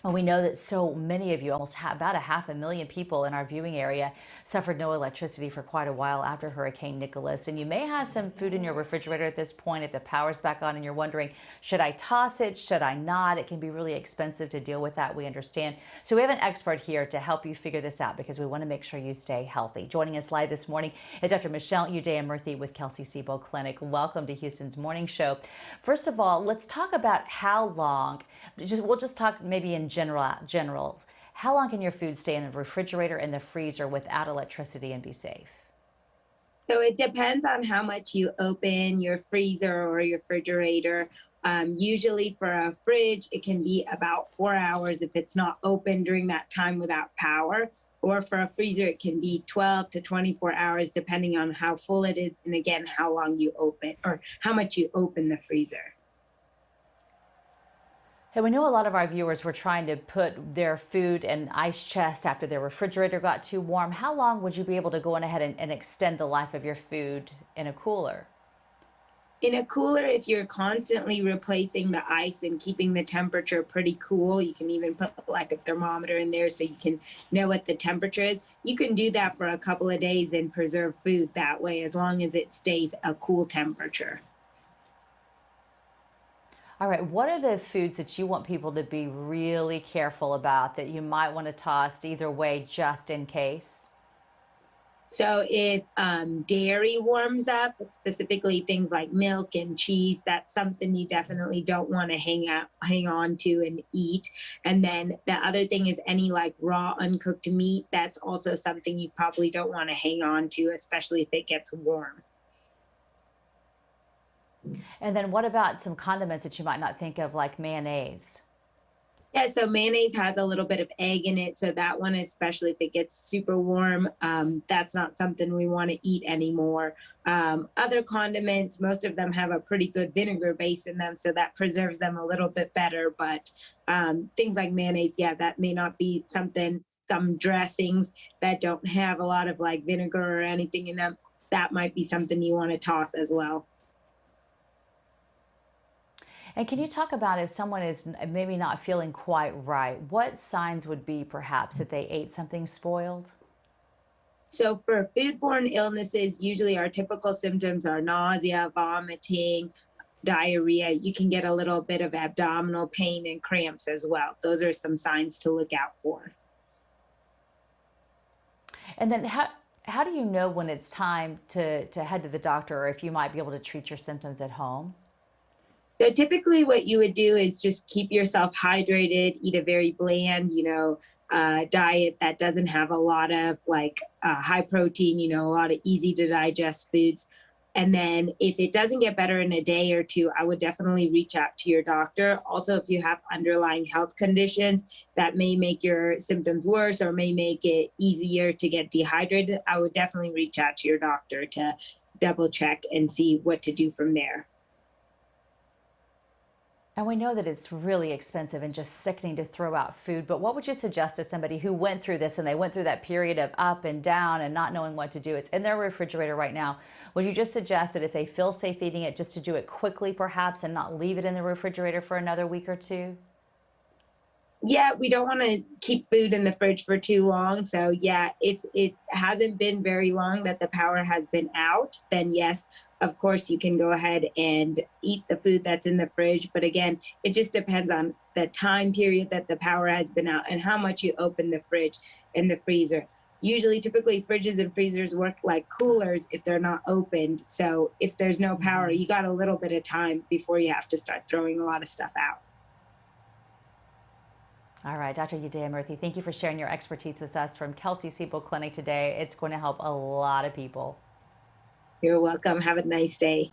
Well, we know that so many of you, about a 500,000 people in our viewing area, suffered no electricity for quite a while after Hurricane Nicholas. And you may have some food in your refrigerator at this point if the power's back on and you're wondering, should I toss it? Should I not? It can be really expensive to deal with that. We understand. So we have an expert here to help you figure this out because we want to make sure you stay healthy. Joining us live this morning is Dr. Michelle Udaya-Murthy with Kelsey-Seybold Clinic. Welcome to Houston's Morning Show. First of all, let's talk about how long. We'll just talk maybe in generals. How long can your food stay in the refrigerator and the freezer without electricity and be safe? So it depends on how much you open your freezer or your refrigerator. Usually for a fridge, it can be about 4 hours if it's not open during that time without power. Or for a freezer, it can be 12 to 24 hours, depending on how full it is. And again, how long you open or how much you open the freezer. Hey, we know a lot of our viewers were trying to put their food in ice chest after their refrigerator got too warm. How long would you be able to go on ahead and extend the life of your food in a cooler? In a cooler, if you're constantly replacing the ice and keeping the temperature pretty cool, you can even put like a thermometer in there so you can know what the temperature is. You can do that for a couple of days and preserve food that way as long as it stays a cool temperature. All right, what are the foods that you want people to be really careful about that you might want to toss either way just in case? So if dairy warms up, specifically things like milk and cheese, that's something you definitely don't want to hang on to and eat. And then the other thing is any like raw uncooked meat. That's also something you probably don't want to hang on to, especially if it gets warm. And then what about some condiments that you might not think of, like mayonnaise? Yeah, so mayonnaise has a little bit of egg in it. So that one, especially if it gets super warm, that's not something we want to eat anymore. Other condiments, most of them have a pretty good vinegar base in them, so that preserves them a little bit better. But things like mayonnaise, yeah, that may not be something, some dressings that don't have a lot of like vinegar or anything in them, that might be something you want to toss as well. And can you talk about if someone is maybe not feeling quite right, what signs would be perhaps that they ate something spoiled? So for foodborne illnesses, usually our typical symptoms are nausea, vomiting, diarrhea. You can get a little bit of abdominal pain and cramps as well. Those are some signs to look out for. And then how do you know when it's time to head to the doctor or if you might be able to treat your symptoms at home? So typically what you would do is just keep yourself hydrated, eat a very bland, diet that doesn't have a lot of like high protein, a lot of easy to digest foods. And then if it doesn't get better in a day or two, I would definitely reach out to your doctor. Also, if you have underlying health conditions that may make your symptoms worse or may make it easier to get dehydrated, I would definitely reach out to your doctor to double check and see what to do from there. And we know that it's really expensive and just sickening to throw out food, but what would you suggest to somebody who went through this and they went through that period of up and down and not knowing what to do? It's in their refrigerator right now. Would you just suggest that if they feel safe eating it, just to do it quickly perhaps and not leave it in the refrigerator for another week or two? Yeah, we don't want to keep food in the fridge for too long. So yeah, if it hasn't been very long that the power has been out, then yes, of course you can go ahead and eat the food that's in the fridge. But again, it just depends on the time period that the power has been out and how much you open the fridge and the freezer. Usually, typically fridges and freezers work like coolers if they're not opened. So if there's no power, you got a little bit of time before you have to start throwing a lot of stuff out. All right, Dr. Udaya-Murthy, thank you for sharing your expertise with us from Kelsey-Seybold Clinic today. It's going to help a lot of people. You're welcome. Have a nice day.